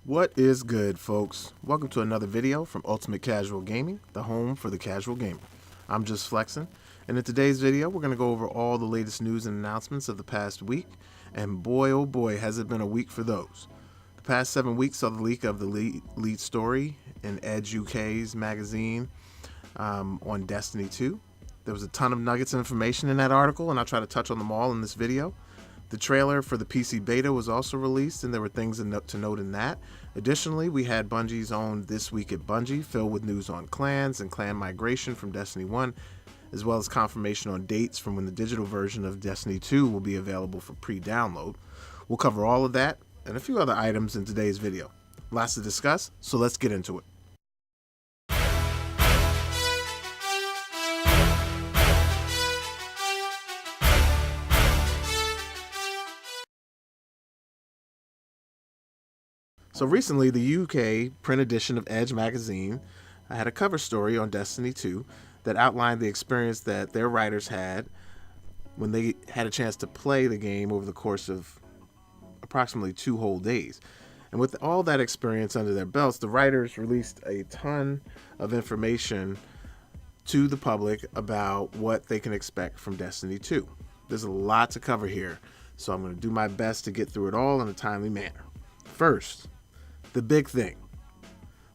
What is good, folks? Welcome to another video from Ultimate Casual Gaming, the home for the casual gamer. I'm just flexing, and in today's video, we're going to go over all the latest news and announcements of the past week, and boy, oh boy, has it been a week for those. The past 7 weeks saw the leak of the lead story in Edge UK's magazine on Destiny 2. There was a ton of nuggets of information in that article, and I'll try to touch on them all in this video. The trailer for the PC beta was also released, and there were things to note in that. Additionally, we had Bungie's own This Week at Bungie, filled with news on clans and clan migration from Destiny 1, as well as confirmation on dates from when the digital version of Destiny 2 will be available for pre-download. We'll cover all of that and a few other items in today's video. Lots to discuss, so let's get into it. So recently, the UK print edition of Edge magazine had a cover story on Destiny 2 that outlined the experience that their writers had when they had a chance to play the game over the course of approximately 2 whole days. And with all that experience under their belts, the writers released a ton of information to the public about what they can expect from Destiny 2. There's a lot to cover here, so I'm going to do my best to get through it all in a timely manner. First, the big thing,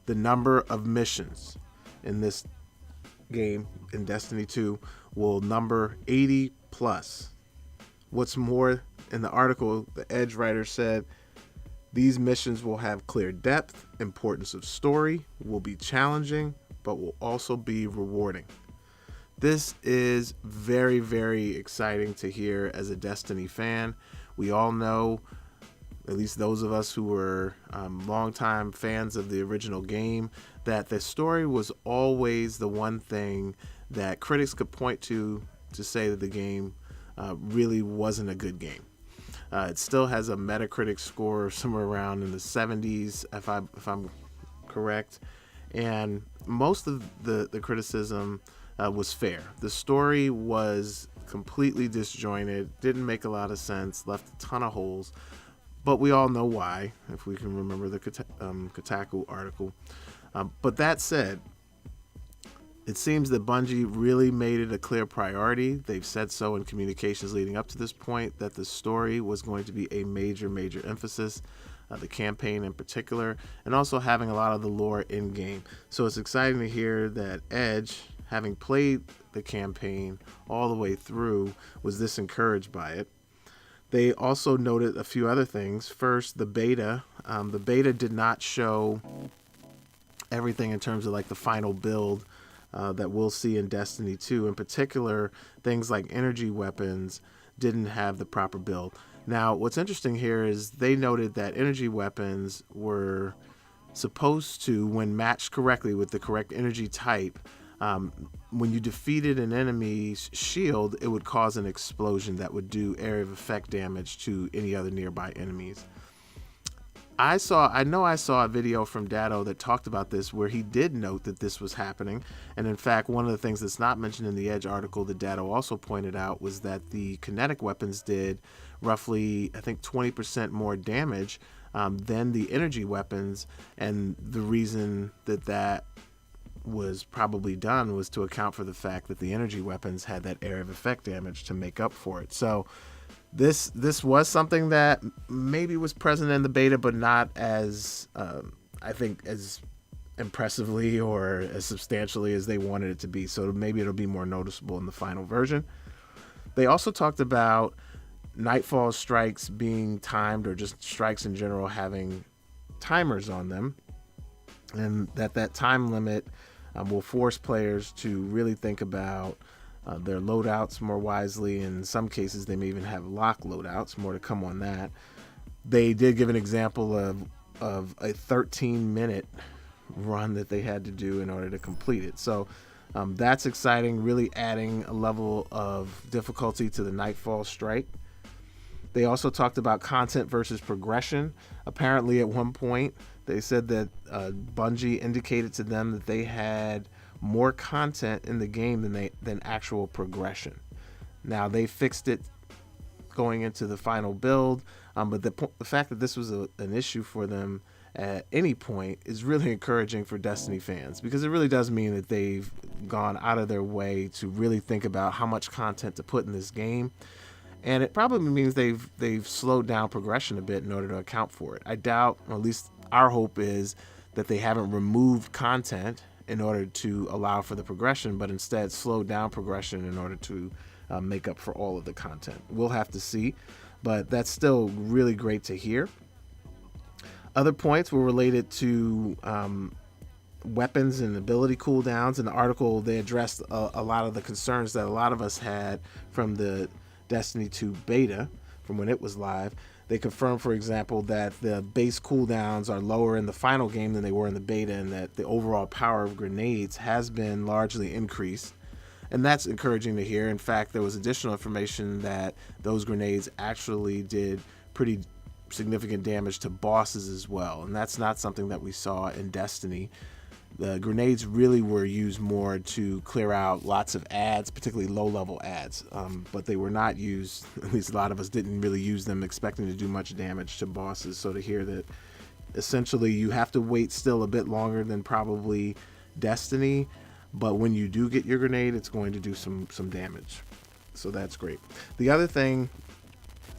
the number of missions in this game in Destiny 2 will number 80 plus. What's more, in the article, the Edge writer said these missions will have clear depth, importance of story, will be challenging, but will also be rewarding. This is very, very exciting to hear as a Destiny fan. We all know, at least those of us who were longtime fans of the original game, that the story was always the one thing that critics could point to say that the game really wasn't a good game. It still has a Metacritic score somewhere around in the 70s, if I'm correct, and most of the criticism was fair. The story was completely disjointed, didn't make a lot of sense, left a ton of holes. But we all know why, if we can remember the Kotaku article. But that said, it seems that Bungie really made it a clear priority. They've said so in communications leading up to this point, that the story was going to be a major, major emphasis, the campaign in particular, and also having a lot of the lore in-game. So it's exciting to hear that Edge, having played the campaign all the way through, was this encouraged by it. They also noted a few other things. First, the beta. The beta did not show everything in terms of like the final build that we'll see in Destiny 2. In particular, things like energy weapons didn't have the proper build. Now, what's interesting here is they noted that energy weapons were supposed to, when matched correctly with the correct energy type, when you defeated an enemy's shield, it would cause an explosion that would do area of effect damage to any other nearby enemies. I know I saw a video from Datto that talked about this, where he did note that this was happening. And in fact, one of the things that's not mentioned in the Edge article that Datto also pointed out was that the kinetic weapons did roughly, I think, 20% more damage than the energy weapons. And the reason that was probably done was to account for the fact that the energy weapons had that area of effect damage to make up for it. So this was something that maybe was present in the beta, but not as I think as impressively or as substantially as they wanted it to be. So maybe it'll be more noticeable in the final version. They also talked about Nightfall strikes being timed, or just strikes in general having timers on them, and that time limit will force players to really think about their loadouts more wisely. In some cases, they may even have lock loadouts. More to come on that. They did give an example of a 13-minute run that they had to do in order to complete it. So that's exciting, really adding a level of difficulty to the Nightfall strike. They also talked about content versus progression. Apparently, at one point, they said that Bungie indicated to them that they had more content in the game than actual progression. Now, they fixed it going into the final build, but the fact that this was an issue for them at any point is really encouraging for Destiny fans, because it really does mean that they've gone out of their way to really think about how much content to put in this game. And it probably means they've slowed down progression a bit in order to account for it. I doubt, or at least our hope is, that they haven't removed content in order to allow for the progression, but instead slowed down progression in order to make up for all of the content. We'll have to see, but that's still really great to hear. Other points were related to weapons and ability cooldowns. In the article, they addressed a lot of the concerns that a lot of us had from the Destiny 2 beta, from when it was live. They confirmed, for example, that the base cooldowns are lower in the final game than they were in the beta, and that the overall power of grenades has been largely increased. And that's encouraging to hear. In fact, there was additional information that those grenades actually did pretty significant damage to bosses as well. And that's not something that we saw in Destiny. The grenades really were used more to clear out lots of ads, particularly low-level ads. But they were not used, at least a lot of us didn't really use them expecting to do much damage to bosses. So to hear that essentially you have to wait still a bit longer than probably Destiny, but when you do get your grenade, it's going to do some damage. So that's great. The other thing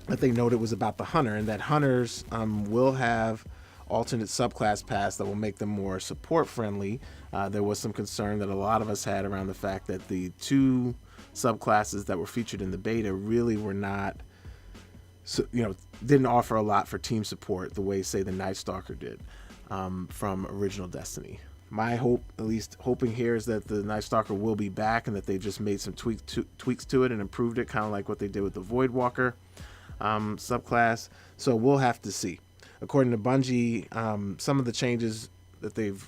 that they noted was about the hunter, and that hunters will have alternate subclass paths that will make them more support friendly. There was some concern that a lot of us had around the fact that the two subclasses that were featured in the beta really were not, didn't offer a lot for team support the way, say, the Night Stalker did from original Destiny. My hope, at least hoping here, is that the Night Stalker will be back and that they just made some tweaks to it and improved it, kind of like what they did with the Voidwalker subclass. So we'll have to see. According to Bungie, some of the changes that they've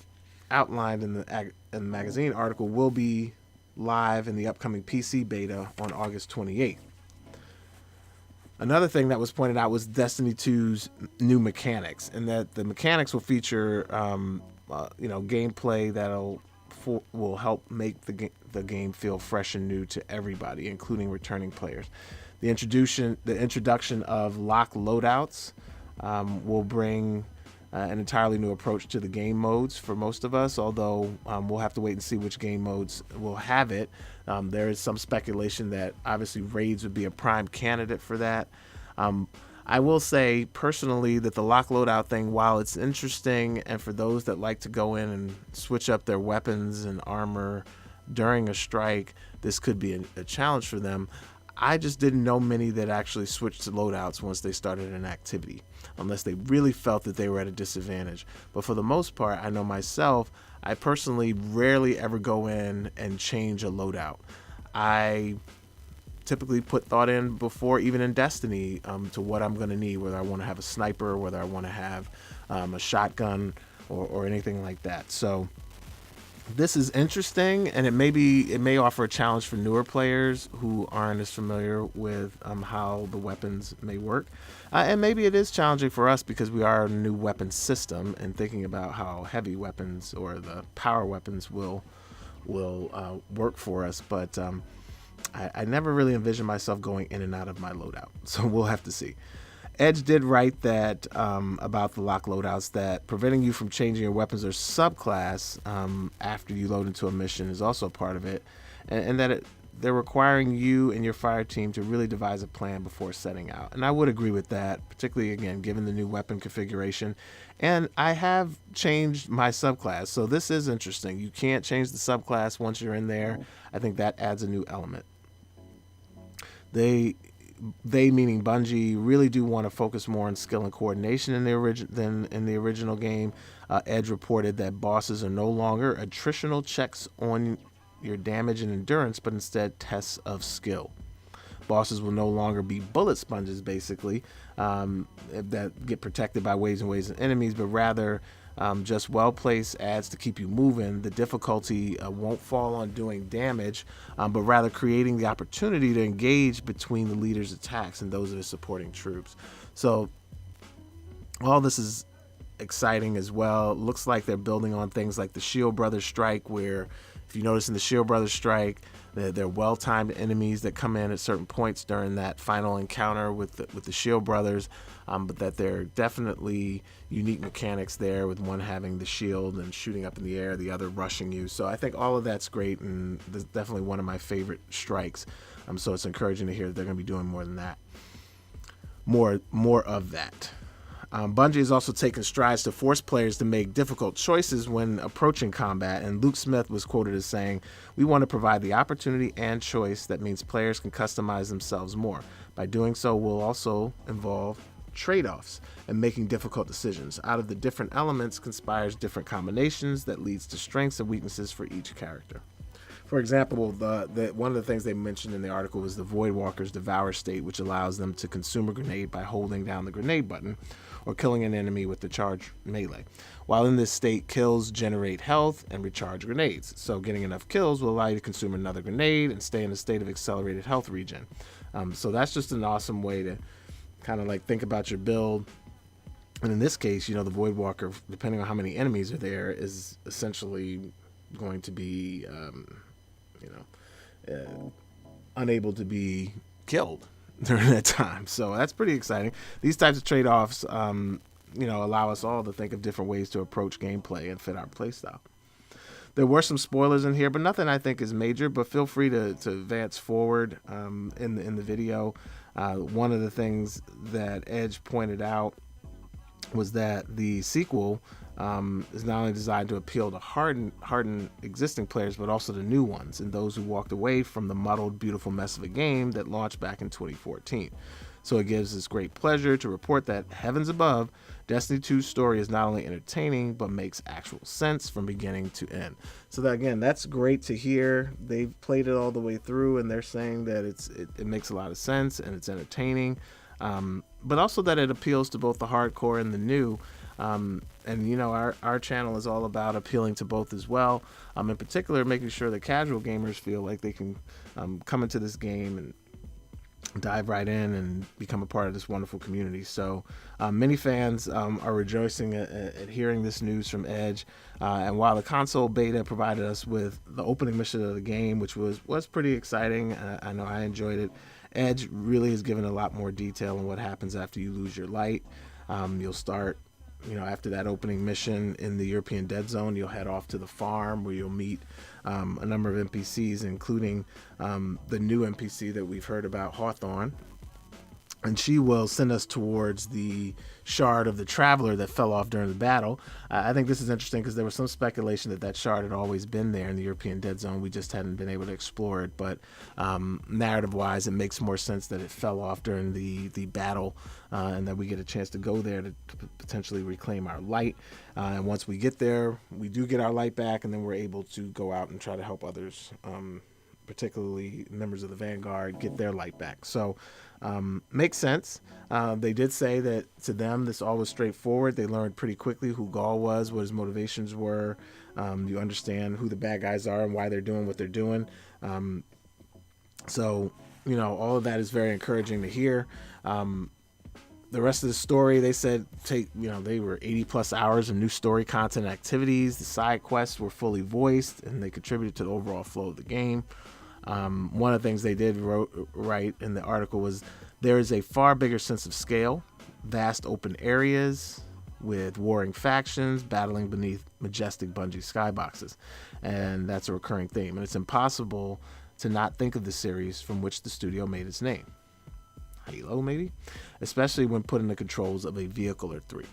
outlined in the magazine article will be live in the upcoming PC beta on August 28th. Another thing that was pointed out was Destiny 2's new mechanics, and that the mechanics will feature gameplay will help make the game feel fresh and new to everybody, including returning players. The introduction of lock loadouts will bring an entirely new approach to the game modes for most of us, although we'll have to wait and see which game modes will have it. There is some speculation that obviously raids would be a prime candidate for that. I will say personally that the lock loadout thing, while it's interesting, and for those that like to go in and switch up their weapons and armor during a strike, this could be a challenge for them. I just didn't know many that actually switched to loadouts once they started an activity, unless they really felt that they were at a disadvantage. But for the most part, I know myself, I personally rarely ever go in and change a loadout. I typically put thought in before, even in Destiny, to what I'm going to need, whether I want to have a sniper, whether I want to have a shotgun or anything like that. So this is interesting, and it may offer a challenge for newer players who aren't as familiar with how the weapons may work. And maybe it is challenging for us because we are a new weapon system, and thinking about how heavy weapons or the power weapons will work for us. But I never really envisioned myself going in and out of my loadout, so we'll have to see. Edge did write that about the lock loadouts, that preventing you from changing your weapons or subclass after you load into a mission is also part of it, and that they're requiring you and your fire team to really devise a plan before setting out. And I would agree with that, particularly, again, given the new weapon configuration. And I have changed my subclass, so this is interesting. You can't change the subclass once you're in there. I think that adds a new element. They meaning Bungie, really do want to focus more on skill and coordination than in the original game. Edge reported that bosses are no longer attritional checks on your damage and endurance, but instead tests of skill. Bosses will no longer be bullet sponges, basically, that get protected by waves and waves of enemies, but rather just well-placed ads to keep you moving. The difficulty won't fall on doing damage, but rather creating the opportunity to engage between the leader's attacks and those of his supporting troops. So all this is exciting as well. It looks like they're building on things like the Shield Brothers strike, where If you notice in the Shield Brothers strike, they're well-timed enemies that come in at certain points during that final encounter with the Shield Brothers, but that there are definitely unique mechanics there, with one having the shield and shooting up in the air, the other rushing you. So I think all of that's great, and that's definitely one of my favorite strikes. So it's encouraging to hear that they're going to be doing more than that. More of that. Bungie has also taken strides to force players to make difficult choices when approaching combat, and Luke Smith was quoted as saying, "We want to provide the opportunity and choice that means players can customize themselves more. By doing so, we'll also involve trade-offs and making difficult decisions. Out of the different elements conspires different combinations that leads to strengths and weaknesses for each character." For example, one of the things they mentioned in the article was the Voidwalker's Devour state, which allows them to consume a grenade by holding down the grenade button or killing an enemy with the charge melee. While in this state, kills generate health and recharge grenades. So getting enough kills will allow you to consume another grenade and stay in a state of accelerated health regen. So that's just an awesome way to kind of like think about your build. And in this case, the Voidwalker, depending on how many enemies are there, is essentially going to be unable to be killed during that time. So that's pretty exciting. These types of trade-offs, allow us all to think of different ways to approach gameplay and fit our playstyle. There were some spoilers in here, but nothing I think is major, but feel free to advance forward in the video. One of the things that Edge pointed out was that the sequel is not only designed to appeal to hardened existing players, but also to new ones and those who walked away from the muddled, beautiful mess of a game that launched back in 2014. So it gives us great pleasure to report that, heavens above, Destiny 2's story is not only entertaining, but makes actual sense from beginning to end. So that, again, that's great to hear. They've played it all the way through, and they're saying that it makes a lot of sense and it's entertaining, but also that it appeals to both the hardcore and the new. And our channel is all about appealing to both as well. In particular, making sure that casual gamers feel like they can come into this game and dive right in and become a part of this wonderful community. So many fans are rejoicing at hearing this news from Edge. And while the console beta provided us with the opening mission of the game, which was pretty exciting, I know I enjoyed it, Edge really has given a lot more detail on what happens after you lose your light. You'll start, after that opening mission in the European Dead Zone, you'll head off to the farm where you'll meet a number of NPCs, including the new NPC that we've heard about, Hawthorne. And she will send us towards the shard of the Traveler that fell off during the battle. I think this is interesting because there was some speculation that shard had always been there in the European Dead Zone. We just hadn't been able to explore it. But narrative-wise, it makes more sense that it fell off during the battle and that we get a chance to go there to potentially reclaim our light. And once we get there, we do get our light back, and then we're able to go out and try to help others, particularly members of the Vanguard, get their light back. So makes sense. They did say that to them this all was straightforward. They learned pretty quickly who Gaul was, what his motivations were. You understand who the bad guys are and why they're doing what they're doing. So all of that is very encouraging to hear. The rest of the story, they said, they were 80 plus hours of new story content activities. The side quests were fully voiced, and they contributed to the overall flow of the game. One of the things they did write in the article was there is a far bigger sense of scale, vast open areas with warring factions battling beneath majestic Bungie skyboxes. And that's a recurring theme. And it's impossible to not think of the series from which the studio made its name. Halo, maybe? Especially when put in the controls of a vehicle or three.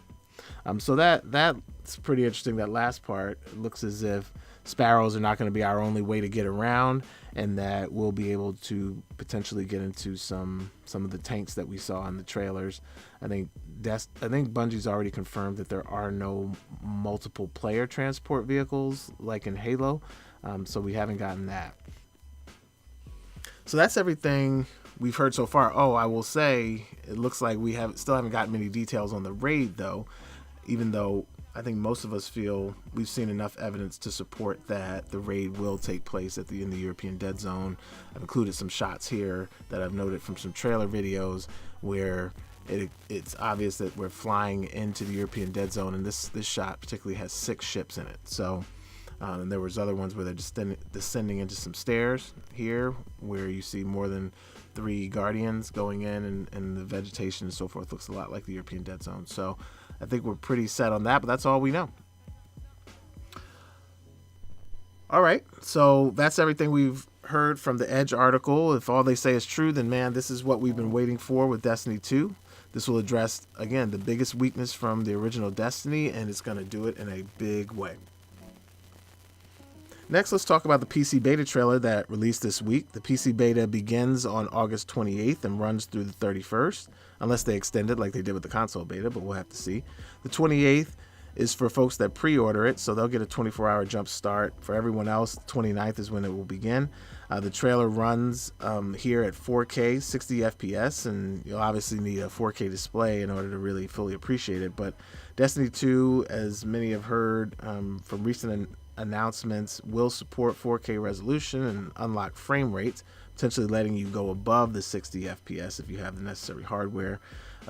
So that's pretty interesting. That last part, it looks as if Sparrows are not going to be our only way to get around, and that we'll be able to potentially get into some of the tanks that we saw in the trailers. I think Bungie's already confirmed that there are no multiple player transport vehicles like in Halo, so we haven't gotten that. So that's everything we've heard so far. Oh, I will say it looks like we still haven't gotten many details on the raid, though, even though I think most of us feel we've seen enough evidence to support that the raid will take place in the European Dead Zone. I've included some shots here that I've noted from some trailer videos where it's obvious that we're flying into the European Dead Zone, and this shot particularly has 6 ships in it. So And there was other ones where they're descending into some stairs here, where you see more than 3 guardians going in, and the vegetation and so forth looks a lot like the European Dead Zone. So I think we're pretty set on that, but that's all we know. All right, so that's everything we've heard from the Edge article. If all they say is true, then man, this is what we've been waiting for with Destiny 2. This will address, again, the biggest weakness from the original Destiny, and it's going to do it in a big way. Next, let's talk about the PC beta trailer that released this week. The PC beta begins on August 28th and runs through the 31st, unless they extend it like they did with the console beta, but we'll have to see. The 28th is for folks that pre-order it, so they'll get a 24-hour jump start. For everyone else, the 29th is when it will begin. The trailer runs here at 4K, 60 FPS, and you'll obviously need a 4K display in order to really fully appreciate it. But Destiny 2, as many have heard from recent announcements, will support 4K resolution and unlock frame rates, potentially letting you go above the 60 FPS if you have the necessary hardware.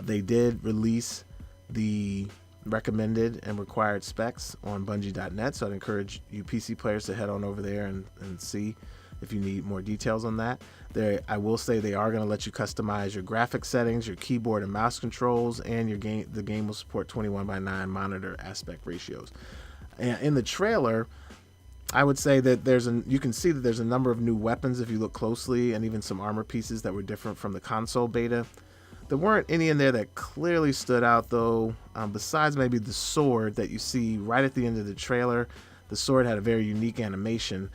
They did release the recommended and required specs on Bungie.net, so I'd encourage you PC players to head on over there and see if you need more details on that. I will say they are going to let you customize your graphic settings, your keyboard and mouse controls, and the game will support 21:9 monitor aspect ratios. And in the trailer, I would say that you can see that there's a number of new weapons if you look closely, and even some armor pieces that were different from the console beta. There weren't any in there that clearly stood out, though, besides maybe the sword that you see right at the end of the trailer. The sword had a very unique animation.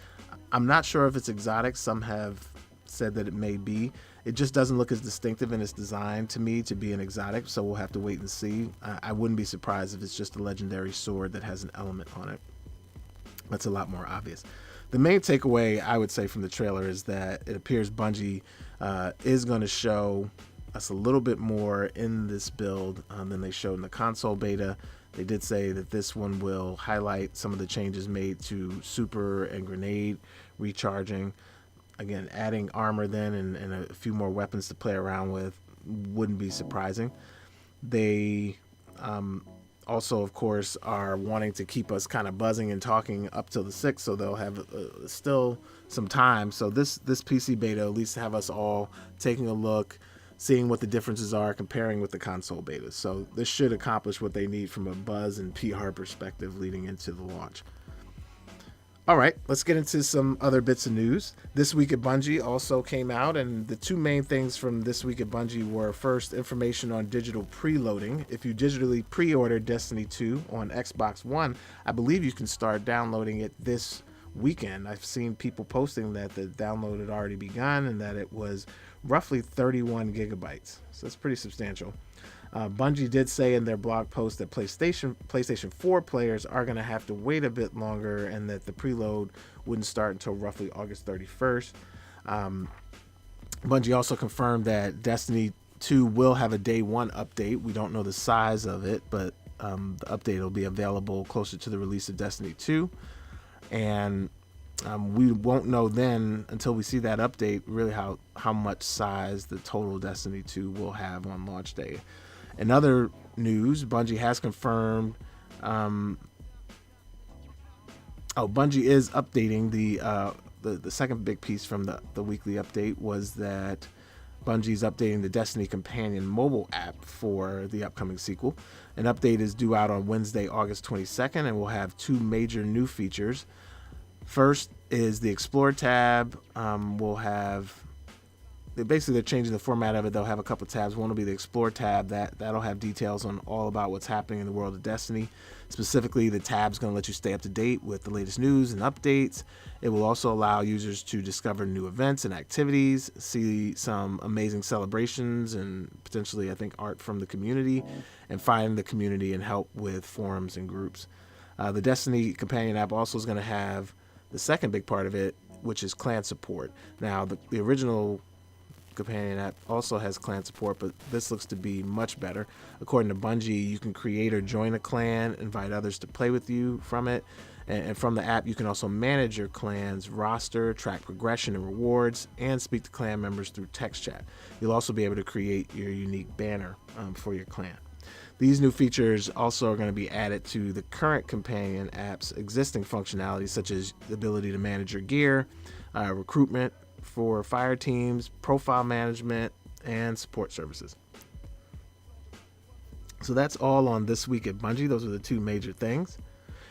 I'm not sure if it's exotic. Some have said that it may be. It just doesn't look as distinctive in its design to me to be an exotic, so we'll have to wait and see. I wouldn't be surprised if it's just a legendary sword that has an element on it. That's a lot more obvious. The main takeaway, I would say, from the trailer is that it appears Bungie is going to show us a little bit more in this build than they showed in the console beta. They did say that this one will highlight some of the changes made to super and grenade recharging. Again, adding armor then and a few more weapons to play around with wouldn't be surprising. They also, of course, are wanting to keep us kind of buzzing and talking up till the 6th, so they'll have still some time. So this PC beta at least have us all taking a look, seeing what the differences are, comparing with the console beta. So this should accomplish what they need from a buzz and PR perspective leading into the launch. All right, let's get into some other bits of news. This Week at Bungie also came out, and the two main things from This Week at Bungie were, first, information on digital preloading. If you digitally pre-order Destiny 2 on Xbox One, I believe you can start downloading it this weekend. I've seen people posting that the download had already begun and that it was roughly 31 gigabytes. So that's pretty substantial. Bungie did say in their blog post that PlayStation 4 players are going to have to wait a bit longer and that the preload wouldn't start until roughly August 31st. Bungie also confirmed that Destiny 2 will have a day one update. We don't know the size of it, but the update will be available closer to the release of Destiny 2. And we won't know then until we see that update really how much size the total Destiny 2 will have on launch day. In other news, Bungie has confirmed Bungie is updating the second big piece from the weekly update was that Bungie's updating the Destiny Companion mobile app for the upcoming sequel. An update is due out on Wednesday, August 22nd, and will have two major new features. First is the Explore tab. They're changing the format of it. They'll have a couple tabs. One will be the Explore tab. That'll have details on all about what's happening in the world of Destiny. Specifically, the tab's going to let you stay up to date with the latest news and updates. It will also allow users to discover new events and activities, see some amazing celebrations, and potentially, I think, art from the community, and find the community and help with forums and groups. The Destiny Companion app also is going to have the second big part of it, which is clan support. Now, the original Companion app also has clan support, but this looks to be much better. According to Bungie, you can create or join a clan, invite others to play with you from it, and from the app you can also manage your clan's roster, track progression and rewards, and speak to clan members through text chat. You'll also be able to create your unique banner for your clan. These new features also are going to be added to the current companion app's existing functionalities, such as the ability to manage your gear, recruitment for fire teams, profile management, and support services. So that's all on This Week at Bungie. Those are the two major things.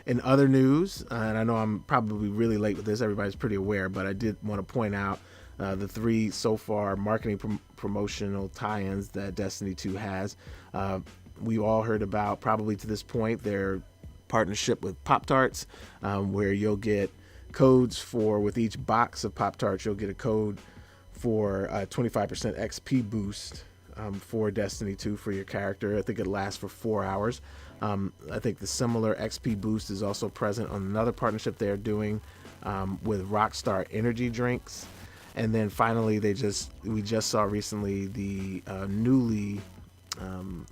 In other news, and I know I'm probably really late with this, everybody's pretty aware, but I did want to point out the three so far marketing promotional tie-ins that Destiny 2 has. We all heard about, probably to this point, their partnership with Pop-Tarts, where you'll get codes for, with each box of Pop-Tarts, you'll get a code for 25% XP boost for Destiny 2 for your character. I think it lasts for 4 hours. I think the similar XP boost is also present on another partnership they're doing with Rockstar Energy Drinks. And then finally, we just saw recently the newly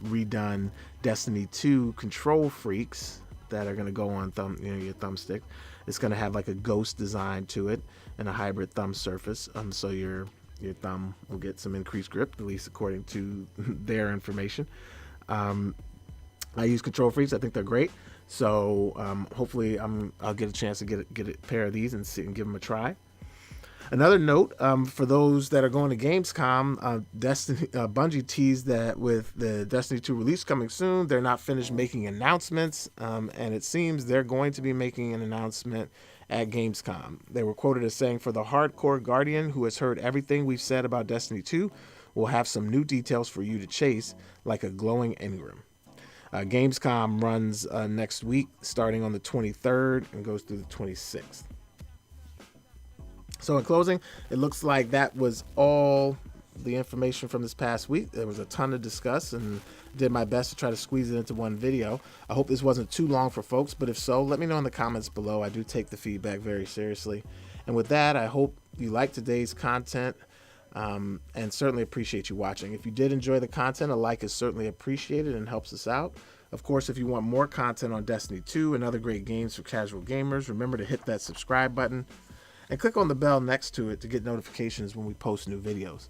redone Destiny 2 control freaks that are going to go on your thumbstick. It's going to have like a ghost design to it and a hybrid thumb surface, so your thumb will get some increased grip, at least according to their information. I use control freaks. I think they're great. So hopefully I'll get a chance to get a pair of these and give them a try. Another note, for those that are going to Gamescom, Bungie teased that with the Destiny 2 release coming soon, they're not finished making announcements, and it seems they're going to be making an announcement at Gamescom. They were quoted as saying, "For the hardcore Guardian who has heard everything we've said about Destiny 2, we'll have some new details for you to chase, like a glowing engram." Gamescom runs next week, starting on the 23rd and goes through the 26th. So in closing, it looks like that was all the information from this past week. There was a ton to discuss, and did my best to try to squeeze it into one video. I hope this wasn't too long for folks, but if so, let me know in the comments below. I do take the feedback very seriously. And with that, I hope you liked today's content, and certainly appreciate you watching. If you did enjoy the content, a like is certainly appreciated and helps us out. Of course, if you want more content on Destiny 2 and other great games for casual gamers, remember to hit that subscribe button and click on the bell next to it to get notifications when we post new videos.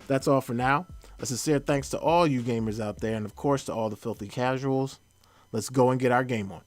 That's all for now. A sincere thanks to all you gamers out there, and of course to all the filthy casuals. Let's go and get our game on.